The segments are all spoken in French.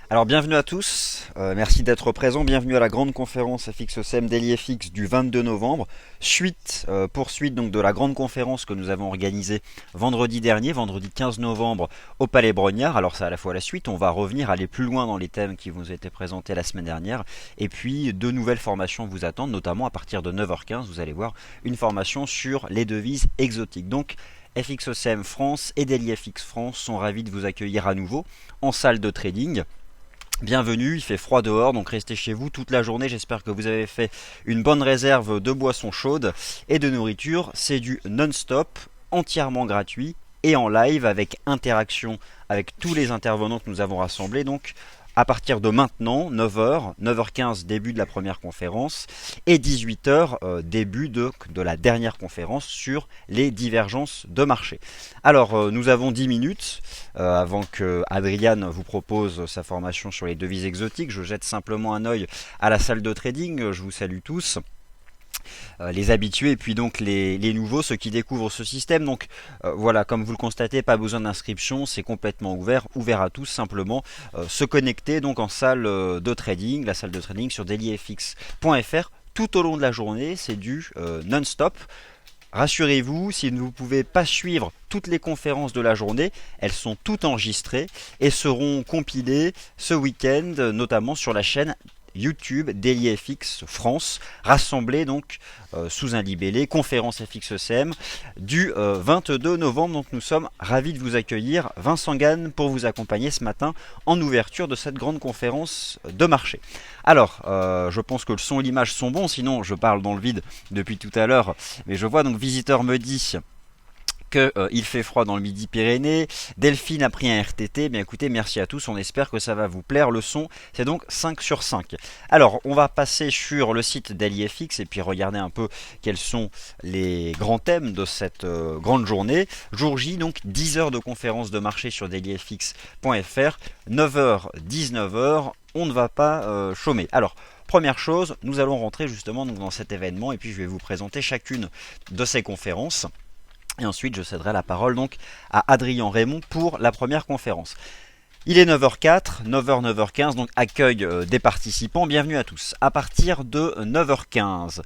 Alors bienvenue à tous, merci d'être présents, bienvenue à la grande conférence FXOCM Daily FX du 22 novembre, poursuite donc de la grande conférence que nous avons organisée vendredi dernier, vendredi 15 novembre au Palais Brognard. Alors c'est à la fois la suite, on va revenir, aller plus loin dans les thèmes qui vous ont été présentés la semaine dernière, et puis de nouvelles formations vous attendent, notamment à partir de 9h15, vous allez voir une formation sur les devises exotiques. Donc FXOCM France et Daily FX France sont ravis de vous accueillir à nouveau en salle de trading. Bienvenue, il fait froid dehors, donc restez chez vous toute la journée. J'espère que vous avez fait une bonne réserve de boissons chaudes et de nourriture. C'est du non-stop, entièrement gratuit et en live avec interaction avec tous les intervenants que nous avons rassemblés. Donc à partir de maintenant, 9h, 9h15 début de la première conférence et 18h début de la dernière conférence sur les divergences de marché. Alors nous avons 10 minutes avant que Adrian vous propose sa formation sur les devises exotiques. Je jette simplement un œil à la salle de trading, je vous salue tous. Les habitués et puis donc les nouveaux, ceux qui découvrent ce système. Donc voilà, comme vous le constatez, pas besoin d'inscription, c'est complètement ouvert à tous, simplement se connecter donc en salle de trading, la salle de trading sur dailyfx.fr tout au long de la journée, c'est du non-stop. Rassurez-vous, si vous ne pouvez pas suivre toutes les conférences de la journée, elles sont toutes enregistrées et seront compilées ce week-end, notamment sur la chaîne YouTube DailyFX France, rassemblée donc sous un libellé conférence FXECM du 22 novembre. Donc nous sommes ravis de vous accueillir. Vincent Gann pour vous accompagner ce matin en ouverture de cette grande conférence de marché. Alors, je pense que le son et l'image sont bons, sinon je parle dans le vide depuis tout à l'heure, mais je vois donc Visiteur me dit il fait froid dans le Midi-Pyrénées. Delphine a pris un RTT. Bien écoutez, merci à tous. On espère que ça va vous plaire. Le son, c'est donc 5 sur 5. Alors, on va passer sur le site DailyFX et puis regarder un peu quels sont les grands thèmes de cette grande journée. Jour J, donc 10 heures de conférence de marché sur dailyfx.fr. 9h, 19h. On ne va pas chômer. Alors, première chose, nous allons rentrer justement donc dans cet événement et puis je vais vous présenter chacune de ces conférences. Et ensuite, je céderai la parole donc à Adrien Raymond pour la première conférence. Il est 9h04, 9h, 9h15, donc accueil des participants. Bienvenue à tous. À partir de 9h15,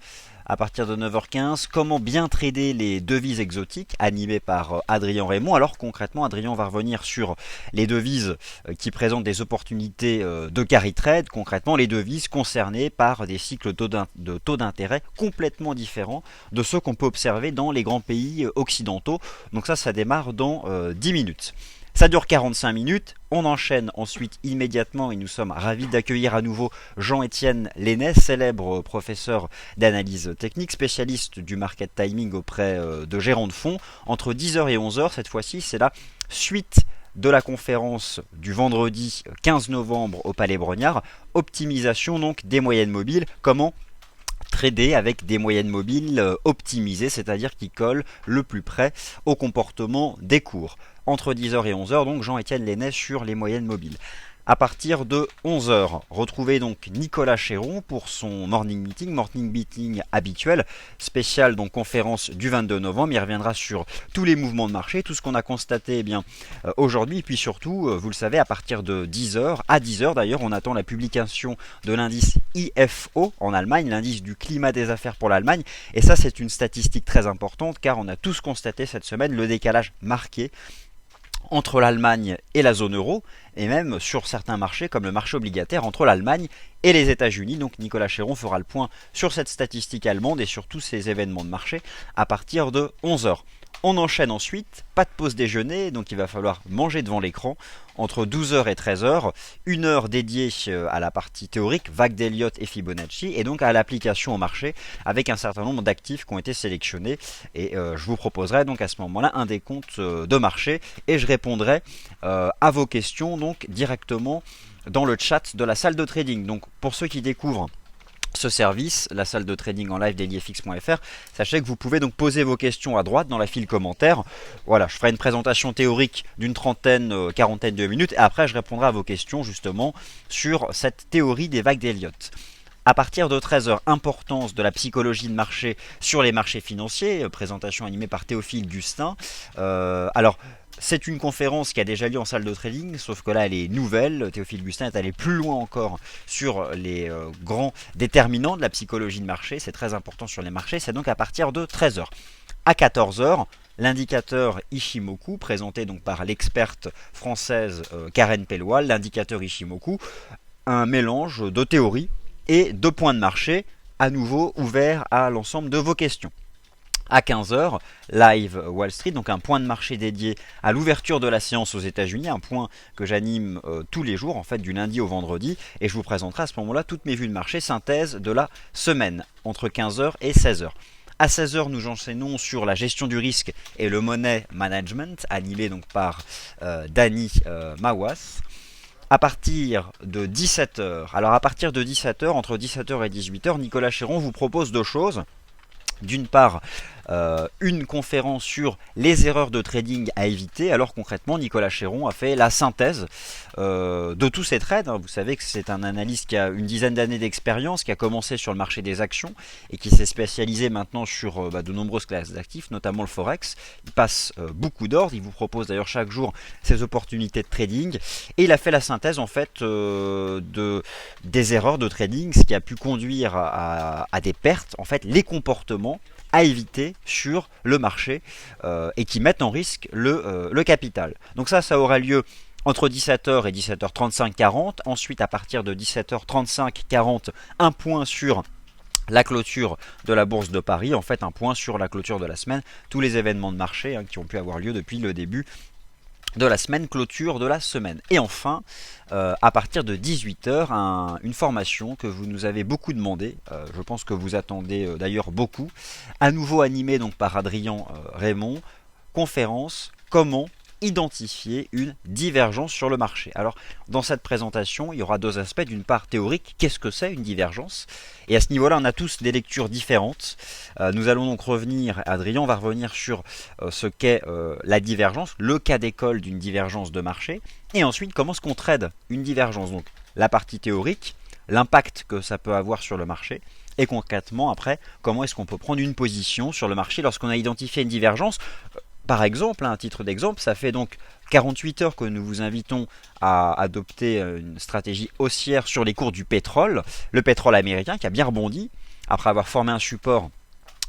comment bien trader les devises exotiques, animé par Adrien Raymond. Alors concrètement, Adrien va revenir sur les devises qui présentent des opportunités de carry trade. Concrètement, les devises concernées par des cycles de taux d'intérêt complètement différents de ceux qu'on peut observer dans les grands pays occidentaux. Donc ça démarre dans 10 minutes. Ça dure 45 minutes, on enchaîne ensuite immédiatement et nous sommes ravis d'accueillir à nouveau Jean-Étienne Lennes, célèbre professeur d'analyse technique, spécialiste du market timing auprès de gérants de fonds. Entre 10h et 11h, cette fois-ci, c'est la suite de la conférence du vendredi 15 novembre au Palais Brognard. Optimisation donc des moyennes mobiles, comment trader avec des moyennes mobiles optimisées, c'est-à-dire qui collent le plus près au comportement des cours. Entre 10h et 11h, donc Jean-Étienne Lennes sur les moyennes mobiles. À partir de 11h, retrouvez donc Nicolas Chéron pour son morning meeting habituel, spécial donc conférence du 22 novembre. Il reviendra sur tous les mouvements de marché, tout ce qu'on a constaté aujourd'hui. Et puis surtout, vous le savez, à partir de 10h, à 10h d'ailleurs, on attend la publication de l'indice IFO en Allemagne, l'indice du climat des affaires pour l'Allemagne. Et ça, c'est une statistique très importante car on a tous constaté cette semaine le décalage marqué entre l'Allemagne et la zone euro, et même sur certains marchés comme le marché obligataire entre l'Allemagne et les États-Unis. Donc Nicolas Chéron fera le point sur cette statistique allemande et sur tous ces événements de marché à partir de 11h. On enchaîne ensuite, pas de pause déjeuner, donc il va falloir manger devant l'écran entre 12h et 13h, une heure dédiée à la partie théorique, vague d'Elliott et Fibonacci, et donc à l'application au marché avec un certain nombre d'actifs qui ont été sélectionnés. Et je vous proposerai donc à ce moment-là un décompte de marché et je répondrai à vos questions donc directement dans le chat de la salle de trading. Donc pour ceux qui découvrent ce service, la salle de trading en live dailyfx.fr, sachez que vous pouvez donc poser vos questions à droite dans la file commentaires. Voilà, je ferai une présentation théorique d'une trentaine, quarantaine de minutes et après je répondrai à vos questions justement sur cette théorie des vagues d'Elliott. À partir de 13h, importance de la psychologie de marché sur les marchés financiers, présentation animée par Théophile Gustin. Alors, C'est une conférence qui a déjà lieu en salle de trading, sauf que là elle est nouvelle. Théophile Gustin est allé plus loin encore sur les grands déterminants de la psychologie de marché. C'est très important sur les marchés, c'est donc à partir de 13 heures. À 14 heures, l'indicateur Ishimoku, présenté donc par l'experte française Karen Pellois, l'indicateur Ishimoku, un mélange de théorie et de points de marché, à nouveau ouvert à l'ensemble de vos questions. À 15 heures, live Wall Street, donc un point de marché dédié à l'ouverture de la séance aux États-Unis, un point que j'anime tous les jours, en fait du lundi au vendredi, et je vous présenterai à ce moment-là toutes mes vues de marché, synthèse de la semaine, entre 15 heures et 16 heures. À 16 heures, nous enseignons sur la gestion du risque et le money management, animé donc par Dany Mawas. À partir de 17h, alors à partir de 17h, entre 17h et 18h, Nicolas Chéron vous propose deux choses. D'une part, une conférence sur les erreurs de trading à éviter. Alors concrètement, Nicolas Chéron a fait la synthèse de tous ces trades. Vous savez que c'est un analyste qui a une dizaine d'années d'expérience, qui a commencé sur le marché des actions et qui s'est spécialisé maintenant sur de nombreuses classes d'actifs, notamment le Forex. Il passe beaucoup d'ordres, il vous propose d'ailleurs chaque jour ses opportunités de trading. Et il a fait la synthèse en fait des erreurs de trading, ce qui a pu conduire à des pertes, en fait les comportements à éviter sur le marché et qui mettent en risque le capital. Donc ça aura lieu entre 17h et 17h35-40. Ensuite, à partir de 17h35-40, un point sur la clôture de la Bourse de Paris. En fait, un point sur la clôture de la semaine. Tous les événements de marché qui ont pu avoir lieu depuis le début de la semaine, clôture de la semaine. Et enfin, à partir de 18h, une formation que vous nous avez beaucoup demandé, je pense que vous attendez d'ailleurs beaucoup, à nouveau animée donc par Adrien Raymond, conférence comment identifier une divergence sur le marché. Alors, dans cette présentation, il y aura deux aspects. D'une part, théorique, qu'est-ce que c'est une divergence? Et à ce niveau-là, on a tous des lectures différentes. Nous allons donc revenir, Adrien va revenir sur ce qu'est la divergence, le cas d'école d'une divergence de marché, et ensuite, comment est-ce qu'on trade une divergence? Donc, la partie théorique, l'impact que ça peut avoir sur le marché, et concrètement, après, comment est-ce qu'on peut prendre une position sur le marché lorsqu'on a identifié une divergence. Par exemple, à titre d'exemple, ça fait donc 48 heures que nous vous invitons à adopter une stratégie haussière sur les cours du pétrole. Le pétrole américain qui a bien rebondi après avoir formé un support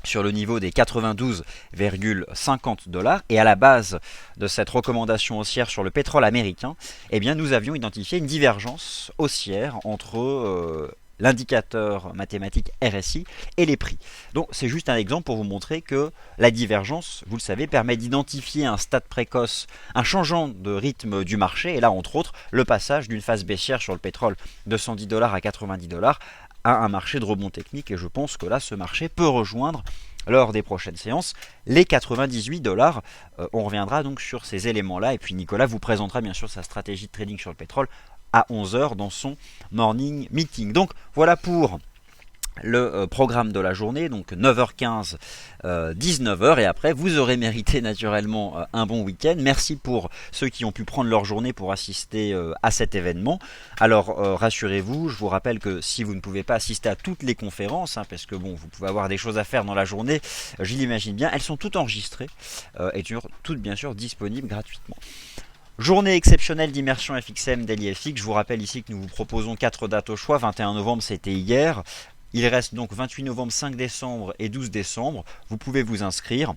sur le niveau des 92,50 $. Et à la base de cette recommandation haussière sur le pétrole américain, eh bien, nous avions identifié une divergence haussière entre l'indicateur mathématique RSI et les prix. Donc c'est juste un exemple pour vous montrer que la divergence, vous le savez, permet d'identifier un stade précoce, un changement de rythme du marché, et là entre autres le passage d'une phase baissière sur le pétrole de 110 $ à 90 $ à un marché de rebond technique, et je pense que là ce marché peut rejoindre lors des prochaines séances les 98 $. On reviendra donc sur ces éléments-là, et puis Nicolas vous présentera bien sûr sa stratégie de trading sur le pétrole à 11h dans son morning meeting. Donc voilà pour le programme de la journée, donc 9h15, 19h, et après vous aurez mérité naturellement un bon week-end. Merci pour ceux qui ont pu prendre leur journée pour assister à cet événement. Alors rassurez-vous, je vous rappelle que si vous ne pouvez pas assister à toutes les conférences, parce que bon, vous pouvez avoir des choses à faire dans la journée, je l'imagine bien, elles sont toutes enregistrées et toutes bien sûr disponibles gratuitement. Journée exceptionnelle d'immersion FXM Daily FX. Je vous rappelle ici que nous vous proposons 4 dates au choix. 21 novembre, c'était hier. Il reste donc 28 novembre, 5 décembre et 12 décembre. Vous pouvez vous inscrire.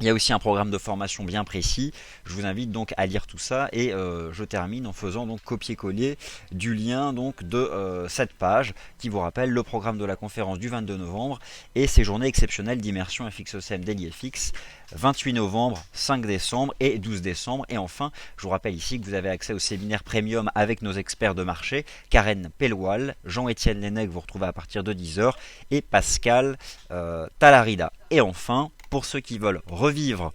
Il y a aussi un programme de formation bien précis. Je vous invite donc à lire tout ça, et je termine en faisant donc copier-coller du lien donc de cette page qui vous rappelle le programme de la conférence du 22 novembre et ces journées exceptionnelles d'immersion FXOCM Daily FX 28 novembre, 5 décembre et 12 décembre. Et enfin, je vous rappelle ici que vous avez accès au séminaire premium avec nos experts de marché, Karen Pellois, Jean-Étienne Lenec, vous retrouvez à partir de 10h, et Pascal Talarida. Et enfin, pour ceux qui veulent revivre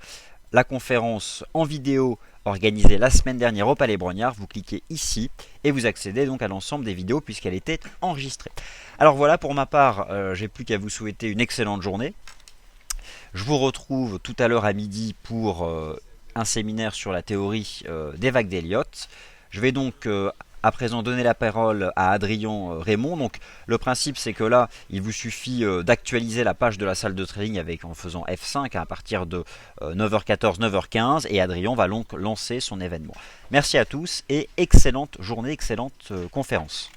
la conférence en vidéo organisée la semaine dernière au Palais Brognard, vous cliquez ici et vous accédez donc à l'ensemble des vidéos puisqu'elle était enregistrée. Alors voilà, pour ma part, j'ai plus qu'à vous souhaiter une excellente journée. Je vous retrouve tout à l'heure à midi pour un séminaire sur la théorie des vagues d'Elliott. Je vais donc à présent donner la parole à Adrien Raymond. Donc le principe c'est que là, il vous suffit d'actualiser la page de la salle de trading en faisant F5 à partir de 9h14, 9h15 et Adrien va donc lancer son événement. Merci à tous et excellente journée, excellente conférence.